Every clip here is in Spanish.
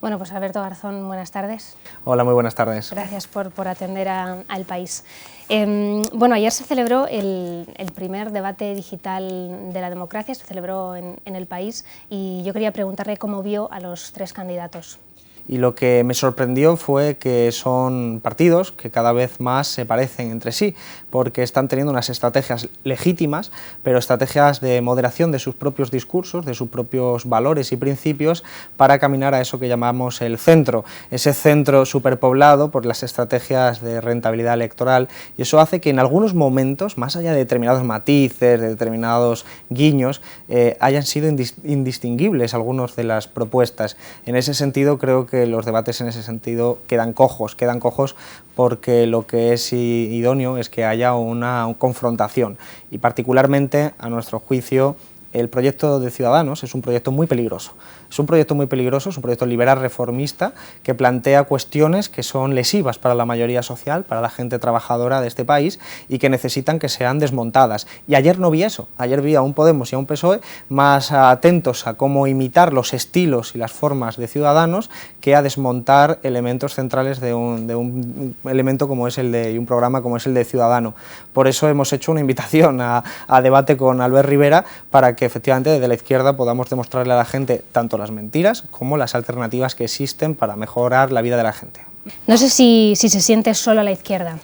Bueno, pues Alberto Garzón, buenas tardes. Hola, muy buenas tardes. Gracias por atender al país. Bueno, ayer se celebró el primer debate digital de la democracia, se celebró en el país, y yo quería preguntarle cómo vio a los tres candidatos. Y lo que me sorprendió fue que son partidos que cada vez más se parecen entre sí, porque están teniendo unas estrategias legítimas, pero estrategias de moderación de sus propios discursos, de sus propios valores y principios, para caminar a eso que llamamos el centro, ese centro superpoblado por las estrategias de rentabilidad electoral, y eso hace que en algunos momentos, más allá de determinados matices, de determinados guiños, hayan sido indistinguibles algunas de las propuestas. En ese sentido, creo que los debates en ese sentido quedan cojo porque lo que es idóneo es que haya una confrontación, y particularmente, a nuestro juicio, el proyecto de Ciudadanos es un proyecto muy peligroso. Es un proyecto muy peligroso, es un proyecto liberal reformista que plantea cuestiones que son lesivas para la mayoría social, para la gente trabajadora de este país, y que necesitan que sean desmontadas. Y ayer no vi eso, ayer vi a un Podemos y a un PSOE más atentos a cómo imitar los estilos y las formas de Ciudadanos que a desmontar elementos centrales de un elemento como es y un programa como es el de Ciudadano. Por eso hemos hecho una invitación a debate con Albert Rivera, para que efectivamente desde la izquierda podamos demostrarle a la gente tanto las mentiras como las alternativas que existen para mejorar la vida de la gente. No sé si se siente solo a la izquierda.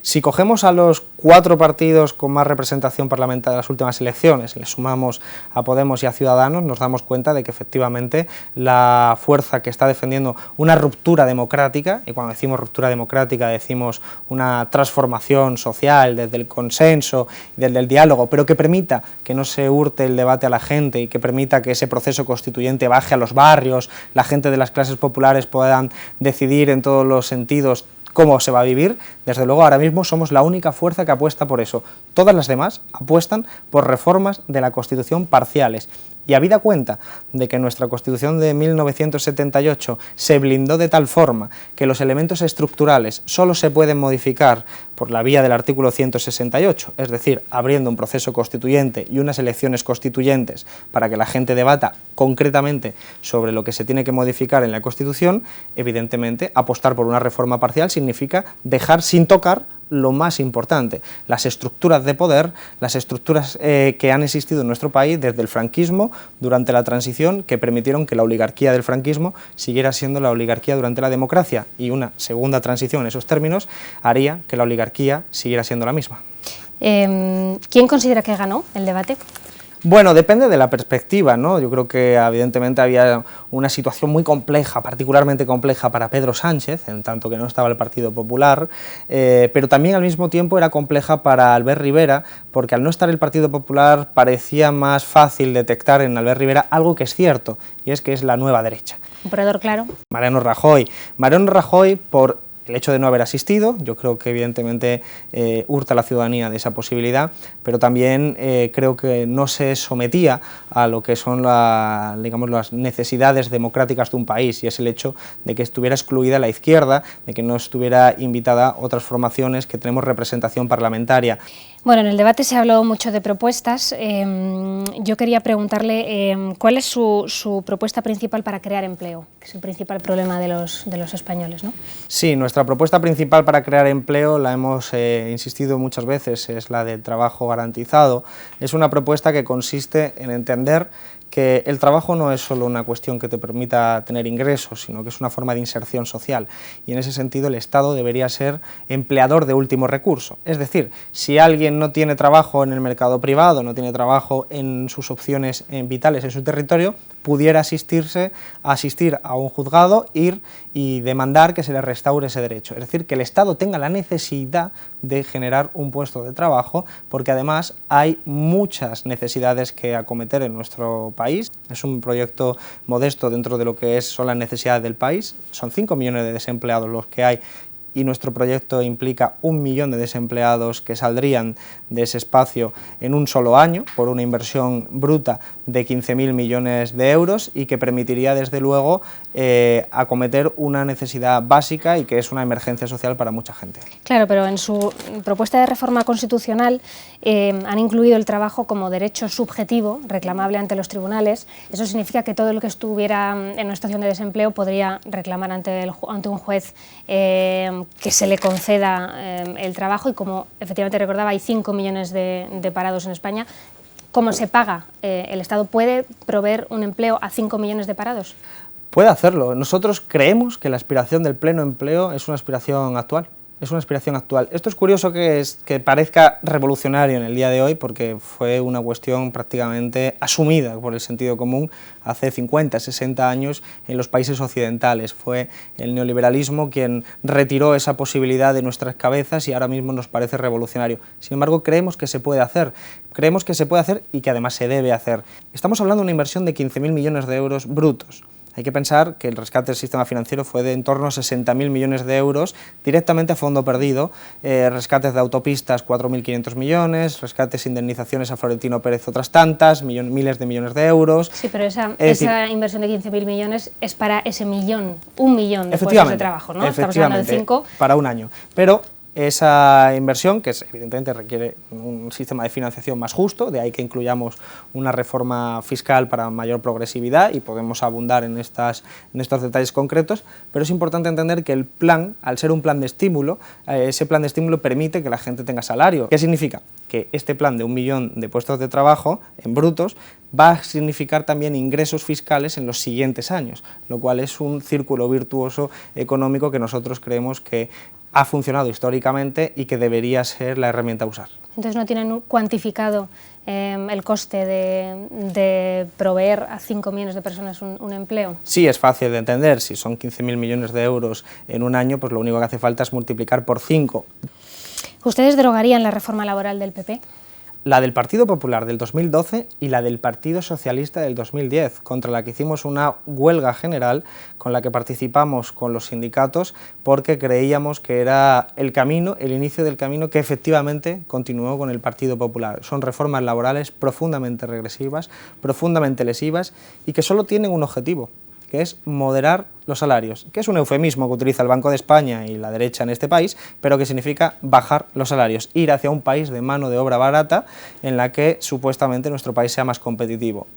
Si cogemos a los 4 partidos con más representación parlamentaria de las últimas elecciones, le sumamos a Podemos y a Ciudadanos, nos damos cuenta de que efectivamente la fuerza que está defendiendo una ruptura democrática, y cuando decimos ruptura democrática decimos una transformación social desde el consenso, desde el diálogo, pero que permita que no se hurte el debate a la gente y que permita que ese proceso constituyente baje a los barrios, la gente de las clases populares puedan decidir en todos los sentidos cómo se va a vivir. Desde luego ahora mismo somos la única fuerza que apuesta por eso. Todas las demás apuestan por reformas de la Constitución parciales. Y habida cuenta de que nuestra Constitución de 1978 se blindó de tal forma que los elementos estructurales solo se pueden modificar por la vía del artículo 168, es decir, abriendo un proceso constituyente y unas elecciones constituyentes para que la gente debata concretamente sobre lo que se tiene que modificar en la Constitución, evidentemente apostar por una reforma parcial significa dejar sin tocar lo más importante, las estructuras de poder, las estructuras que han existido en nuestro país desde el franquismo, durante la transición, que permitieron que la oligarquía del franquismo siguiera siendo la oligarquía durante la democracia, y una segunda transición en esos términos haría que la oligarquía siguiera siendo la misma. ¿Quién considera que ganó el debate? Bueno, depende de la perspectiva, ¿no? Yo creo que evidentemente había una situación muy compleja, particularmente compleja para Pedro Sánchez, en tanto que no estaba el Partido Popular, pero también al mismo tiempo era compleja para Albert Rivera, porque al no estar el Partido Popular parecía más fácil detectar en Albert Rivera algo que es cierto, y es que es la nueva derecha. ¿Un perdedor claro? Mariano Rajoy. Mariano Rajoy, por el hecho de no haber asistido, yo creo que evidentemente hurta a la ciudadanía de esa posibilidad, pero también creo que no se sometía a lo que son las necesidades democráticas de un país, y es el hecho de que estuviera excluida la izquierda, de que no estuviera invitada otras formaciones que tenemos representación parlamentaria. Bueno, en el debate se habló mucho de propuestas. Yo quería preguntarle cuál es su propuesta principal para crear empleo, que es el principal problema de los españoles, ¿no? Sí, nuestra propuesta principal para crear empleo, la hemos insistido muchas veces, es la del trabajo garantizado. Es una propuesta que consiste en entender que el trabajo no es solo una cuestión que te permita tener ingresos, sino que es una forma de inserción social, y en ese sentido el Estado debería ser empleador de último recurso. Es decir, si alguien no tiene trabajo en el mercado privado, no tiene trabajo en sus opciones vitales en su territorio, pudiera asistir a un juzgado, ir y demandar que se le restaure ese derecho. Es decir, que el Estado tenga la necesidad de generar un puesto de trabajo, porque además hay muchas necesidades que acometer en nuestro país. Es un proyecto modesto dentro de lo que son las necesidades del país. Son 5 millones de desempleados los que hay y nuestro proyecto implica 1 millón de desempleados que saldrían de ese espacio en un solo año por una inversión bruta de 15.000 millones de euros y que permitiría desde luego acometer una necesidad básica y que es una emergencia social para mucha gente. Claro, pero en su propuesta de reforma constitucional han incluido el trabajo como derecho subjetivo reclamable ante los tribunales. Eso significa que todo el que estuviera en una situación de desempleo podría reclamar ante un juez que se le conceda el trabajo, y como efectivamente recordaba, hay 5 millones de parados en España. ¿Cómo se paga? ¿El Estado puede proveer un empleo a 5 millones de parados? Puede hacerlo. Nosotros creemos que la aspiración del pleno empleo es una aspiración actual. Es una aspiración actual. Esto es curioso que parezca revolucionario en el día de hoy, porque fue una cuestión prácticamente asumida por el sentido común hace 50, 60 años en los países occidentales. Fue el neoliberalismo quien retiró esa posibilidad de nuestras cabezas y ahora mismo nos parece revolucionario. Sin embargo, creemos que se puede hacer y que además se debe hacer. Estamos hablando de una inversión de 15.000 millones de euros brutos. Hay que pensar que el rescate del sistema financiero fue de en torno a 60.000 millones de euros directamente a fondo perdido, rescates de autopistas 4.500 millones, rescates e indemnizaciones a Florentino Pérez otras tantas, miles de millones de euros. Sí, pero esa inversión de 15.000 millones es para ese millón, 1 millón de puestos de trabajo, ¿no? Estamos hablando de 5. Para un año. Pero esa inversión, que evidentemente requiere un sistema de financiación más justo, de ahí que incluyamos una reforma fiscal para mayor progresividad y podemos abundar en estos detalles concretos, pero es importante entender que el plan, al ser un plan de estímulo, ese plan de estímulo permite que la gente tenga salario. ¿Qué significa? Que este plan de 1 millón de puestos de trabajo en brutos va a significar también ingresos fiscales en los siguientes años, lo cual es un círculo virtuoso económico que nosotros creemos que ha funcionado históricamente y que debería ser la herramienta a usar. Entonces, ¿no tienen cuantificado el coste de proveer a 5 millones de personas un empleo? Sí, es fácil de entender. Si son 15.000 millones de euros en un año, pues lo único que hace falta es multiplicar por 5. ¿Ustedes derogarían la reforma laboral del PP? La del Partido Popular del 2012 y la del Partido Socialista del 2010, contra la que hicimos una huelga general con la que participamos con los sindicatos porque creíamos que era el camino, el inicio del camino que efectivamente continuó con el Partido Popular. Son reformas laborales profundamente regresivas, profundamente lesivas y que solo tienen un objetivo, que es moderar los salarios, que es un eufemismo que utiliza el Banco de España y la derecha en este país, pero que significa bajar los salarios, ir hacia un país de mano de obra barata en la que supuestamente nuestro país sea más competitivo.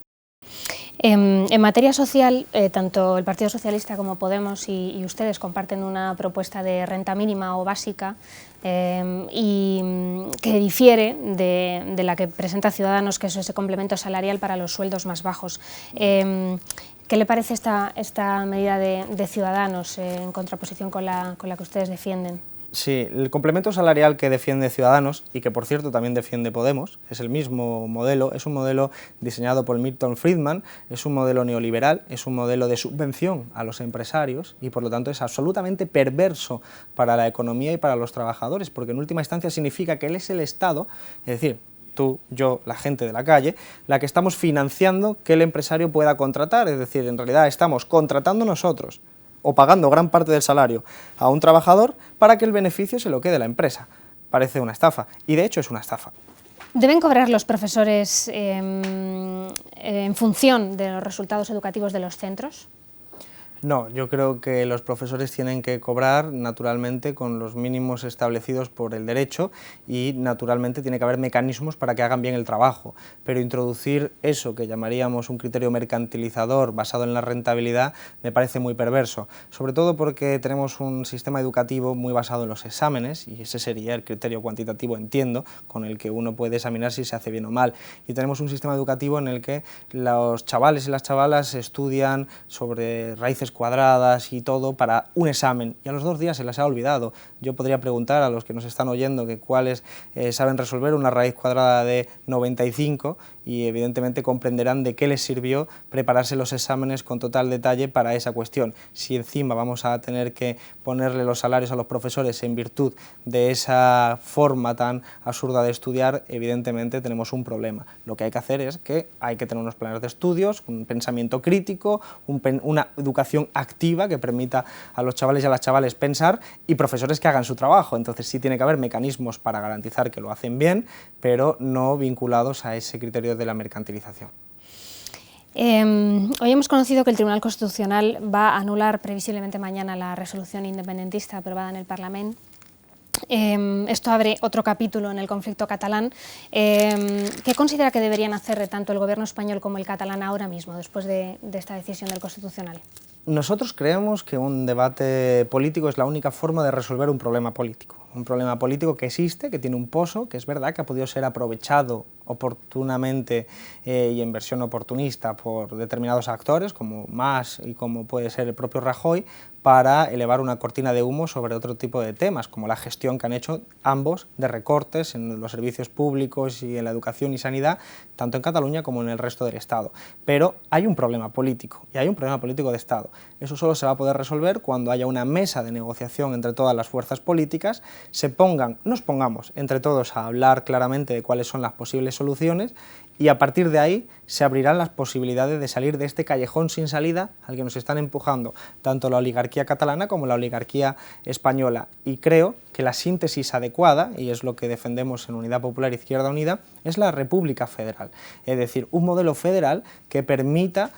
En materia social, tanto el Partido Socialista como Podemos y ustedes comparten una propuesta de renta mínima o básica y que difiere de la que presenta Ciudadanos, que es ese complemento salarial para los sueldos más bajos. ¿Qué le parece esta medida de Ciudadanos en contraposición con la que ustedes defienden? Sí, el complemento salarial que defiende Ciudadanos y que por cierto también defiende Podemos es el mismo modelo, es un modelo diseñado por Milton Friedman, es un modelo neoliberal, es un modelo de subvención a los empresarios y por lo tanto es absolutamente perverso para la economía y para los trabajadores, porque en última instancia significa que él es el Estado, es decir, tú, yo, la gente de la calle, la que estamos financiando que el empresario pueda contratar, es decir, en realidad estamos contratando nosotros o pagando gran parte del salario a un trabajador para que el beneficio se lo quede la empresa. Parece una estafa, y de hecho es una estafa. ¿Deben cobrar los profesores en función de los resultados educativos de los centros? No, yo creo que los profesores tienen que cobrar naturalmente con los mínimos establecidos por el derecho y naturalmente tiene que haber mecanismos para que hagan bien el trabajo, pero introducir eso que llamaríamos un criterio mercantilizador basado en la rentabilidad me parece muy perverso, sobre todo porque tenemos un sistema educativo muy basado en los exámenes y ese sería el criterio cuantitativo, entiendo, con el que uno puede examinar si se hace bien o mal, y tenemos un sistema educativo en el que los chavales y las chavalas estudian sobre raíces cuadradas y todo para un examen y a los 2 días se las ha olvidado. Yo podría preguntar a los que nos están oyendo que cuáles saben resolver una raíz cuadrada de 95 y evidentemente comprenderán de qué les sirvió prepararse los exámenes con total detalle para esa cuestión. Si encima vamos a tener que ponerle los salarios a los profesores en virtud de esa forma tan absurda de estudiar, evidentemente tenemos un problema. Lo que hay que hacer es que hay que tener unos planes de estudios, un pensamiento crítico, una educación educación activa que permita a los chavales y a las chavales pensar, y profesores que hagan su trabajo. Entonces sí tiene que haber mecanismos para garantizar que lo hacen bien, pero no vinculados a ese criterio de la mercantilización. Hoy hemos conocido que el Tribunal Constitucional va a anular previsiblemente mañana la resolución independentista aprobada en el Parlamento. Esto abre otro capítulo en el conflicto catalán. ¿Qué considera que deberían hacer tanto el gobierno español como el catalán ahora mismo, después de esta decisión del Constitucional? Nosotros creemos que un debate político es la única forma de resolver un problema político que existe, que tiene un pozo, que es verdad que ha podido ser aprovechado oportunamente y en versión oportunista por determinados actores, como Mas y como puede ser el propio Rajoy, para elevar una cortina de humo sobre otro tipo de temas, como la gestión que han hecho ambos de recortes en los servicios públicos y en la educación y sanidad, tanto en Cataluña como en el resto del Estado. Pero hay un problema político, y hay un problema político de Estado. Eso solo se va a poder resolver cuando haya una mesa de negociación entre todas las fuerzas políticas, nos pongamos entre todos a hablar claramente de cuáles son las posibles soluciones, y a partir de ahí se abrirán las posibilidades de salir de este callejón sin salida al que nos están empujando tanto la oligarquía catalana como la oligarquía española. Y creo que la síntesis adecuada, y es lo que defendemos en Unidad Popular Izquierda Unida, es la República Federal, es decir, un modelo federal que permita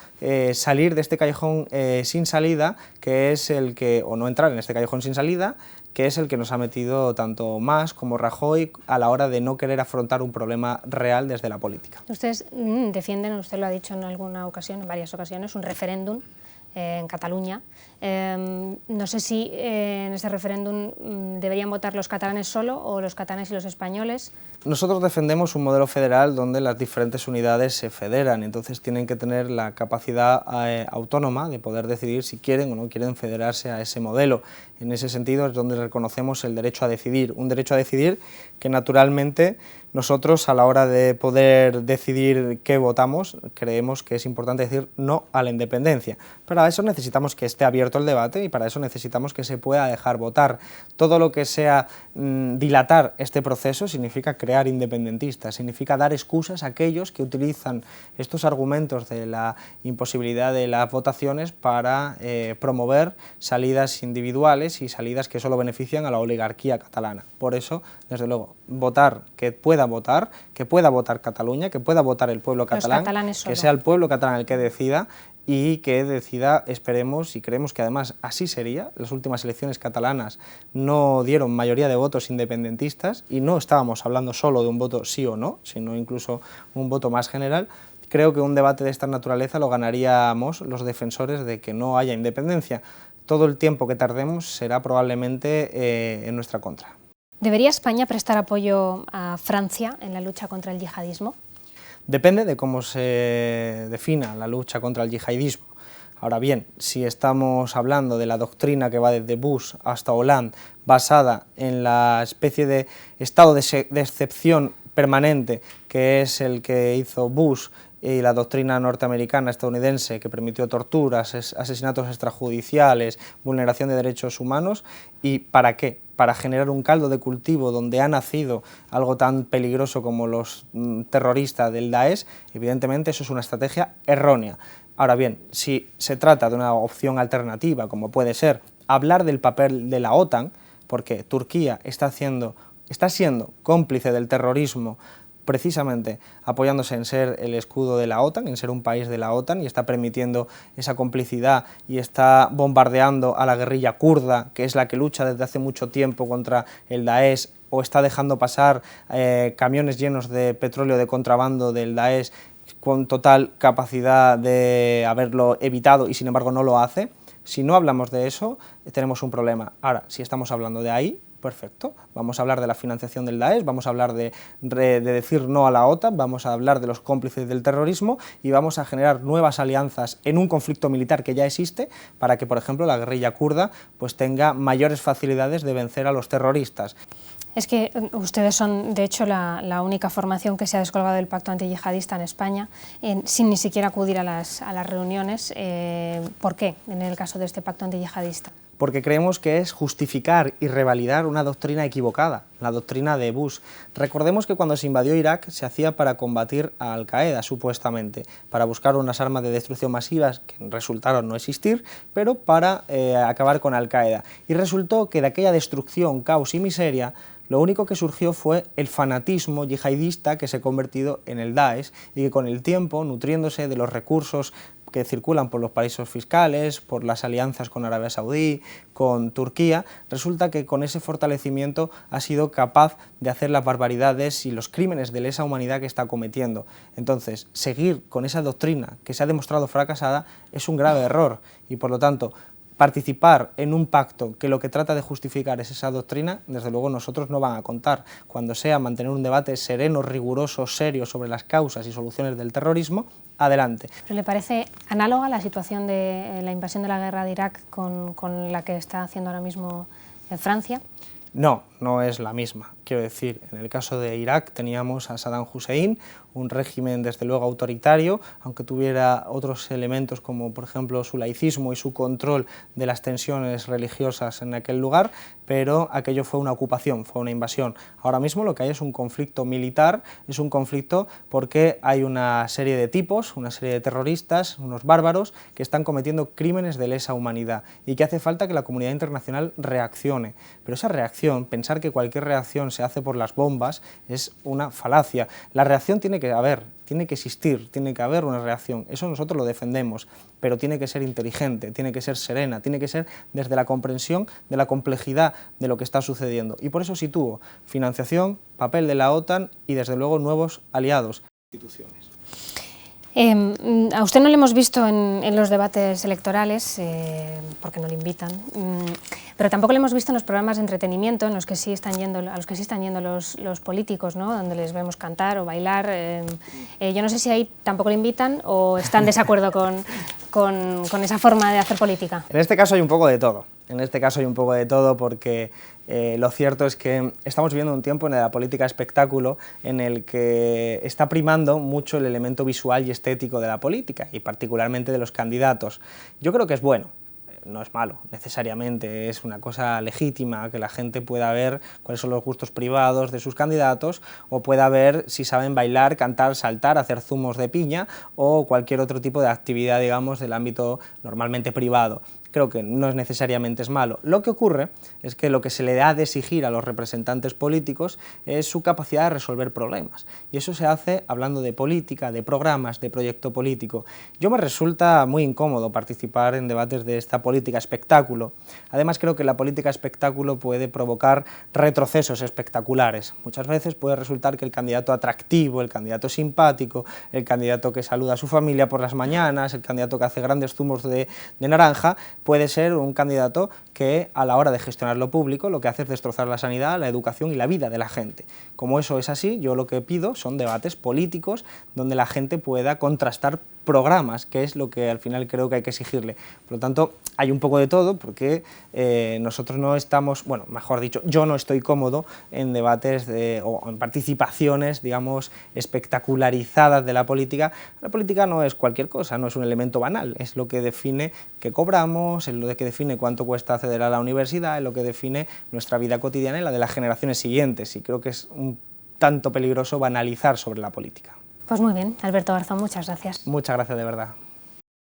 salir de este callejón sin salida, que es el que, o no entrar en este callejón sin salida, que es el que nos ha metido tanto Mas como Rajoy a la hora de no querer afrontar un problema real desde la política. Ustedes defienden, usted lo ha dicho en alguna ocasión, en varias ocasiones, un referéndum en Cataluña. No sé si en ese referéndum deberían votar los catalanes solo o los catalanes y los españoles. Nosotros defendemos un modelo federal donde las diferentes unidades se federan, entonces tienen que tener la capacidad autónoma de poder decidir si quieren o no quieren federarse a ese modelo. En ese sentido es donde reconocemos el derecho a decidir, un derecho a decidir que naturalmente nosotros a la hora de poder decidir qué votamos creemos que es importante decir no a la independencia. Para eso necesitamos que esté abierto el debate y para eso necesitamos que se pueda dejar votar. Todo lo que sea dilatar este proceso significa crear independentistas, significa dar excusas a aquellos que utilizan estos argumentos de la imposibilidad de las votaciones para promover salidas individuales y salidas que solo benefician a la oligarquía catalana. Por eso, desde luego, que pueda votar Cataluña, que pueda votar el pueblo catalán, que sea el pueblo catalán el que decida y que decida, esperemos y creemos que además así sería. Las últimas elecciones catalanas no dieron mayoría de votos independentistas y no estábamos hablando solo de un voto sí o no, sino incluso un voto más general. Creo que un debate de esta naturaleza lo ganaríamos los defensores de que no haya independencia. Todo el tiempo que tardemos será probablemente en nuestra contra. ¿Debería España prestar apoyo a Francia en la lucha contra el yihadismo? Depende de cómo se defina la lucha contra el yihadismo. Ahora bien, si estamos hablando de la doctrina que va desde Bush hasta Hollande, basada en la especie de estado de excepción permanente que es el que hizo Bush y la doctrina norteamericana estadounidense que permitió torturas, asesinatos extrajudiciales, vulneración de derechos humanos, ¿y para qué? Para generar un caldo de cultivo donde ha nacido algo tan peligroso como los terroristas del Daesh. Evidentemente eso es una estrategia errónea. Ahora bien, si se trata de una opción alternativa, como puede ser hablar del papel de la OTAN, porque Turquía está siendo cómplice del terrorismo precisamente apoyándose en ser el escudo de la OTAN, en ser un país de la OTAN, y está permitiendo esa complicidad y está bombardeando a la guerrilla kurda, que es la que lucha desde hace mucho tiempo contra el Daesh, o está dejando pasar camiones llenos de petróleo de contrabando del Daesh con total capacidad de haberlo evitado y sin embargo no lo hace. Si no hablamos de eso, tenemos un problema. Ahora, si estamos hablando de ahí, perfecto, vamos a hablar de la financiación del Daesh, vamos a hablar de decir no a la OTAN, vamos a hablar de los cómplices del terrorismo y vamos a generar nuevas alianzas en un conflicto militar que ya existe para que, por ejemplo, la guerrilla kurda pues tenga mayores facilidades de vencer a los terroristas. Es que ustedes son, de hecho, la única formación que se ha descolgado del pacto antiyihadista en España, sin ni siquiera acudir a las reuniones. ¿Por qué, en el caso de este pacto antiyihadista? porque creemos que es justificar y revalidar una doctrina equivocada, la doctrina de Bush. Recordemos que cuando se invadió Irak se hacía para combatir a Al-Qaeda, supuestamente, para buscar unas armas de destrucción masivas que resultaron no existir, pero para acabar con Al-Qaeda. Y resultó que de aquella destrucción, caos y miseria, lo único que surgió fue el fanatismo yihadista que se ha convertido en el Daesh y que con el tiempo, nutriéndose de los recursos que circulan por los paraísos fiscales, por las alianzas con Arabia Saudí, con Turquía, resulta que con ese fortalecimiento ha sido capaz de hacer las barbaridades y los crímenes de lesa humanidad que está cometiendo. Entonces, seguir con esa doctrina que se ha demostrado fracasada es un grave error y, por lo tanto, participar en un pacto que lo que trata de justificar es esa doctrina, desde luego nosotros no van a contar. Cuando sea mantener un debate sereno, riguroso, serio sobre las causas y soluciones del terrorismo, adelante. ¿Pero le parece análoga la situación de la invasión de la guerra de Irak con la que está haciendo ahora mismo Francia? No, no es la misma. Quiero decir, en el caso de Irak teníamos a Saddam Hussein, un régimen desde luego autoritario, aunque tuviera otros elementos como por ejemplo su laicismo y su control de las tensiones religiosas en aquel lugar, pero aquello fue una ocupación, fue una invasión. Ahora mismo lo que hay es un conflicto militar, es un conflicto porque hay una serie de tipos, una serie de terroristas, unos bárbaros que están cometiendo crímenes de lesa humanidad y que hace falta que la comunidad internacional reaccione. Pero esa reacción, pensar que cualquier reacción se hace por las bombas, es una falacia. La reacción tiene que haber, tiene que existir, tiene que haber una reacción, eso nosotros lo defendemos, pero tiene que ser inteligente, tiene que ser serena, tiene que ser desde la comprensión de la complejidad de lo que está sucediendo. Y por eso sitúo financiación, papel de la OTAN y desde luego nuevos aliados. Instituciones. A usted no le hemos visto en los debates electorales, porque no le invitan, pero tampoco le hemos visto en los programas de entretenimiento en los que sí están yendo, a los que sí están yendo los políticos, ¿no? Donde les vemos cantar o bailar. Yo no sé si ahí tampoco le invitan o están en desacuerdo con esa forma de hacer política. En este caso hay un poco de todo. En este caso hay un poco de todo porque lo cierto es que estamos viviendo un tiempo en la política espectáculo en el que está primando mucho el elemento visual y estético de la política y particularmente de los candidatos. Yo creo que es bueno. No es malo, necesariamente, es una cosa legítima que la gente pueda ver cuáles son los gustos privados de sus candidatos o pueda ver si saben bailar, cantar, saltar, hacer zumos de piña o cualquier otro tipo de actividad, digamos, del ámbito normalmente privado. Creo que no es necesariamente es malo. Lo que ocurre es que lo que se le ha de exigir a los representantes políticos es su capacidad de resolver problemas. Y eso se hace hablando de política, de programas, de proyecto político. Yo me resulta muy incómodo participar en debates de esta política espectáculo. Además, creo que la política espectáculo puede provocar retrocesos espectaculares. Muchas veces puede resultar que el candidato atractivo, el candidato simpático, el candidato que saluda a su familia por las mañanas, el candidato que hace grandes zumos de naranja, puede ser un candidato que a la hora de gestionar lo público lo que hace es destrozar la sanidad, la educación y la vida de la gente. Como eso es así, yo lo que pido son debates políticos donde la gente pueda contrastar programas, que es lo que al final creo que hay que exigirle. Por lo tanto, hay un poco de todo porque nosotros no estamos, bueno, mejor dicho, yo no estoy cómodo en debates o en participaciones, digamos, espectacularizadas de la política. La política no es cualquier cosa, no es un elemento banal, es lo que define qué cobramos, es lo que define cuánto cuesta acceder a la universidad, es lo que define nuestra vida cotidiana y la de las generaciones siguientes, y creo que es un tanto peligroso banalizar sobre la política. Pues muy bien, Alberto Garzón, muchas gracias. Muchas gracias, de verdad.